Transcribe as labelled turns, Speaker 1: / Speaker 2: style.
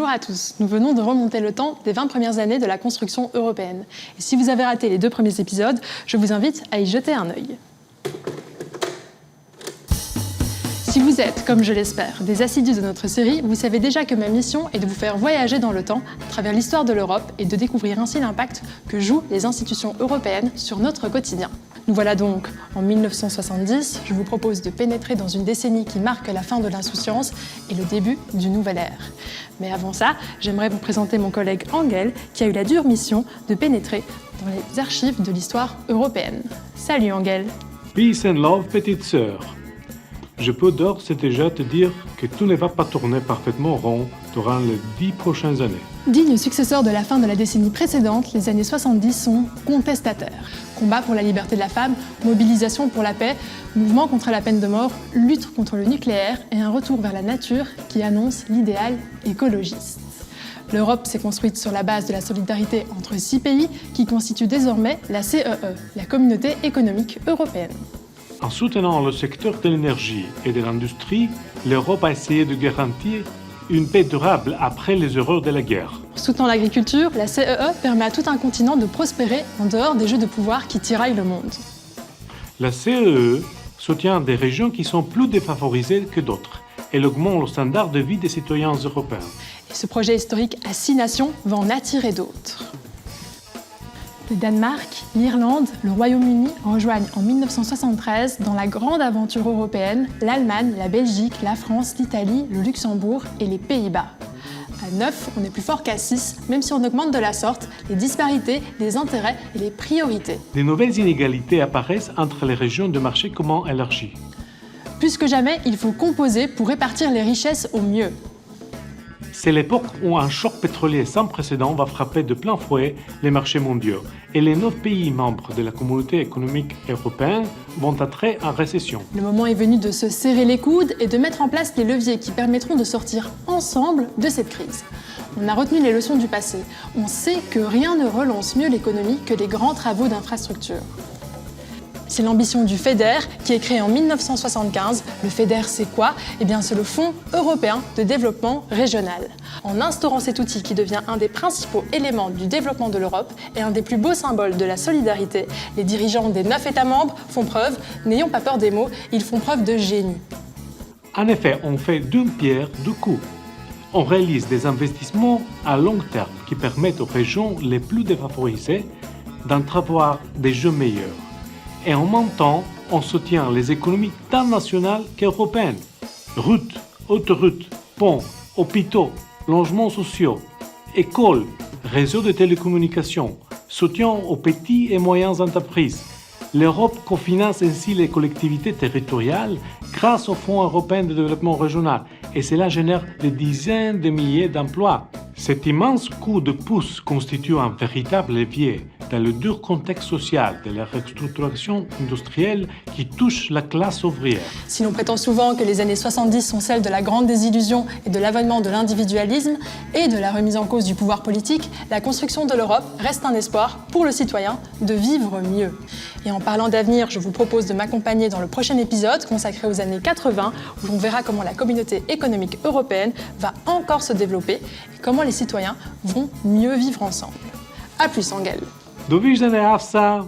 Speaker 1: Bonjour à tous, nous venons de remonter le temps des 20 premières années de la construction européenne. Et si vous avez raté les 2 premiers épisodes, je vous invite à y jeter un œil. Si vous êtes, comme je l'espère, des assidus de notre série, vous savez déjà que ma mission est de vous faire voyager dans le temps à travers l'histoire de l'Europe et de découvrir ainsi l'impact que jouent les institutions européennes sur notre quotidien. Nous voilà donc en 1970, je vous propose de pénétrer dans une décennie qui marque la fin de l'insouciance et le début d'une nouvelle ère. Mais avant ça, j'aimerais vous présenter mon collègue Angel qui a eu la dure mission de pénétrer dans les archives de l'histoire européenne. Salut Angel.
Speaker 2: Peace and love, petite sœur. Je peux d'ores et déjà te dire que tout ne va pas tourner parfaitement rond durant les 10 prochaines années.
Speaker 1: Digne successeur de la fin de la décennie précédente, les années 70 sont contestataires. Combat pour la liberté de la femme, mobilisation pour la paix, mouvement contre la peine de mort, lutte contre le nucléaire et un retour vers la nature qui annonce l'idéal écologiste. L'Europe s'est construite sur la base de la solidarité entre 6 pays qui constituent désormais la CEE, la Communauté économique européenne.
Speaker 2: En soutenant le secteur de l'énergie et de l'industrie, l'Europe a essayé de garantir une paix durable après les horreurs de la guerre.
Speaker 1: En soutenant l'agriculture, la CEE permet à tout un continent de prospérer en dehors des jeux de pouvoir qui tiraillent le monde.
Speaker 2: La CEE soutient des régions qui sont plus défavorisées que d'autres. Elle augmente le standard de vie des citoyens européens.
Speaker 1: Et ce projet historique à 6 nations va en attirer d'autres. Le Danemark, l'Irlande, le Royaume-Uni rejoignent en 1973 dans la grande aventure européenne l'Allemagne, la Belgique, la France, l'Italie, le Luxembourg et les Pays-Bas. À 9, on est plus fort qu'à 6, même si on augmente de la sorte les disparités, les intérêts et les priorités.
Speaker 2: De nouvelles inégalités apparaissent entre les régions de marché commun élargi.
Speaker 1: Plus que jamais, il faut composer pour répartir les richesses au mieux.
Speaker 2: C'est l'époque où un choc pétrolier sans précédent va frapper de plein fouet les marchés mondiaux et les 9 pays membres de la Communauté économique européenne vont entrer en récession.
Speaker 1: Le moment est venu de se serrer les coudes et de mettre en place les leviers qui permettront de sortir ensemble de cette crise. On a retenu les leçons du passé. On sait que rien ne relance mieux l'économie que les grands travaux d'infrastructure. C'est l'ambition du FEDER qui est créé en 1975. Le FEDER, c'est quoi ? Eh bien, c'est le Fonds européen de développement régional. En instaurant cet outil qui devient un des principaux éléments du développement de l'Europe et un des plus beaux symboles de la solidarité, les dirigeants des 9 États membres font preuve, n'ayons pas peur des mots, ils font preuve de génie.
Speaker 2: En effet, on fait d'une pierre deux coups. On réalise des investissements à long terme qui permettent aux régions les plus défavorisées d'entrevoir des jeux meilleurs. Et en même temps, on soutient les économies tant nationales qu'européennes. Routes, autoroutes, ponts, hôpitaux, logements sociaux, écoles, réseaux de télécommunications, soutien aux petites et moyennes entreprises. L'Europe cofinance ainsi les collectivités territoriales grâce au Fonds européen de développement régional et cela génère des dizaines de milliers d'emplois. Cet immense coup de pouce constitue un véritable levier dans le dur contexte social de la restructuration industrielle qui touche la classe ouvrière.
Speaker 1: Si l'on prétend souvent que les années 70 sont celles de la grande désillusion et de l'avènement de l'individualisme et de la remise en cause du pouvoir politique, la construction de l'Europe reste un espoir pour le citoyen de vivre mieux. Et en parlant d'avenir, je vous propose de m'accompagner dans le prochain épisode consacré aux années 80 où l'on verra comment la communauté économique européenne va encore se développer et comment les citoyens vont mieux vivre ensemble. A plus, Angel.
Speaker 2: Do widzenia, Afsa!